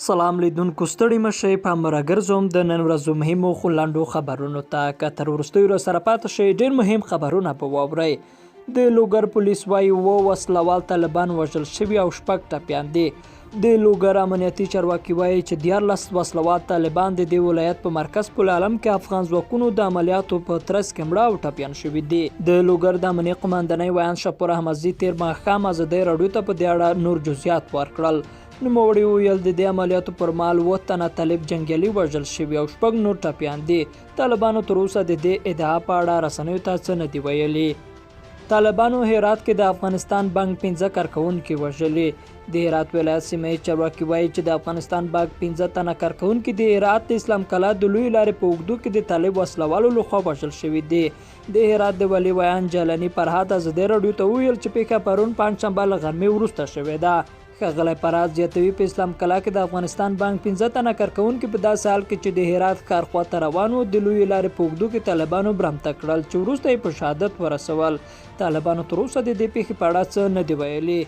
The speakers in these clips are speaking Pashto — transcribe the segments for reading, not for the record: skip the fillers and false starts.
سلام لیدونکو ستړي مشئ په امره ګرځوم د نن ورځو مهمو خو لنډو خبرونو ته که تر وروستیو راسره پاتې شئ ډېر مهم خبرونه به واورئ. د لوګر پولیس وایي 7 وسلوال طالبان وژل شوي او 6 ټپیان دي. د لوګر امنیتي چارواکي وایي چې 14 وسلوال طالبان د دې ولایت په مرکز پل عالم کې افغان ځواکونو د عملیاتو په ترڅ کې مړه او ټپیان شوي دي. د لوګر د امنیې قمندانۍ ویان شپور احمدزي تیر ماښام ازادۍ راډیو ته په دې اړه نور جزئیات ورکړل. نوموړي وویل د دې عملیاتو پر مهال 7 تنه طالب جنګیالي وژل شوي او 6 نور ټپیان دي. طالبانو تر اوسه د دې ادعا په اړه رسنیو ته څه نه دي ویلي. طالبانو هرات کې د افغانستان بانک 15 کارکونکي وژلي. د هرات ولایت سیمه چارواکي وایي چې د افغانستان بانک 15 تنه کارکونکي د هرات د اسلام کلا د لوی لارې په اوږدو کې د طالب وسلوالو لخوا وژل شوي دي. د هرات د ولي ویان جلاني فرهاد ازادۍ راډیو ته وویل چې پیښه پرون پنجشنبه له غرمې وروسته شوې ده. ښاغلی فرهاد زیاتوي په اسلام کلا کې د افغانستان بانک 15 تنه کارکونکي په داسې حال کې چې د هرات ښار خواته روان وو د لویې لارې په اوږدو کې طالبانو برمته کړل چې وروسته یې په شهادت ورسول. طالبانو تر اوسه د دې پیښې په اړه څه نه دي ویلي.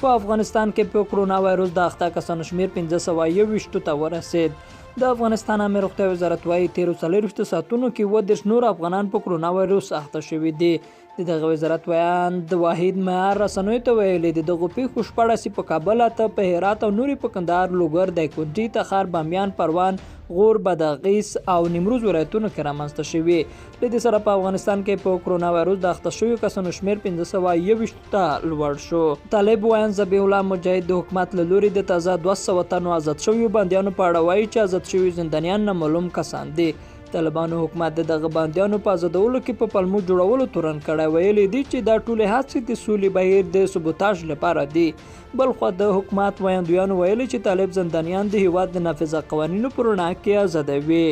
په افغانستان کې په کرونا وایروس د اخته کسانو شمېر 1521 ته ورسید. د افغانستان عامه روغتیا وزارت وایي تیرو 40 ساعتونو کې 30 نور افغانان په کرونا وایروس اخته شوي دي. د دغه وزارت ویان د واحد معیار رسنیو ته ویلي د دغو پیښو 14 په کابل، اته په هرات او نورې په کندهار، لوګر، دایکنډي، تخار، بامیان، پروان، غور، بادغیس او نیمروز ولایتونو کې رامنځته شوي. له دې سره په افغانستان کې په کرونا وایروس د اخته شویو کسانو شمېر 1521 ته لوړ شو. طالب ویان ذبیح الله مجاهد د حکومت له لوري د تازه 200 تنو آزاد شویو بندیانو په اړه وایي چې آزاد شوي زندانیان نامعلوم کسان دي. طالبانو حکومت د دغه بندیانو په آزادولو کې په پلمو جوړولو تورن کړی. ویلي دي چې دا ټولې هڅې د سولې بهیر د سبوتاژ لپاره دي. بلخوا د حکومت ویاندویانو ویلي چې طالب زندانیان د هیواد د نافذه قوانینو په رڼا کې آزادوي.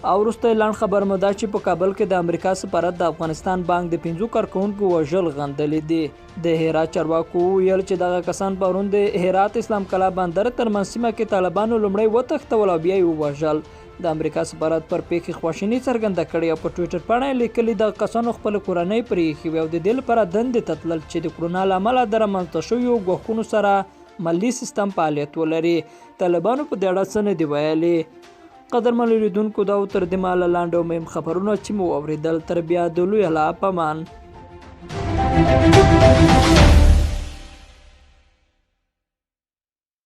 او وروستی لنډ خبر مو دا چې په کابل کې د امریکا سفارت د افغانستان بانک د 15 کارکونکو وژل غندلي دي. د هرات چارواکو ویل چې دغه کسان پرون د هرات اسلام کلا بندر ترمنځ سیمه کې طالبانو لومړی وتښتول او بیا یې ووژل. د امریکا سفارت پر پیښې خواشیني څرګنده کړې او په ټویټر پاڼه یې لیکلي دغه کسانو خپله کورنۍ پرې ایښې وې او د دې لپاره دندې ته تلل چې د کرونا له امله د رامنځته شویو ګواښونو سره مالي سیستم فعالیت ولري. طالبانو په دې اړه څه نه دي ویلي. قدرمنو لیدونکو دا تر دې مهاله لنډ او مهم خبرونه چې مو واورېدل. تر بیا د لوی الله په امان.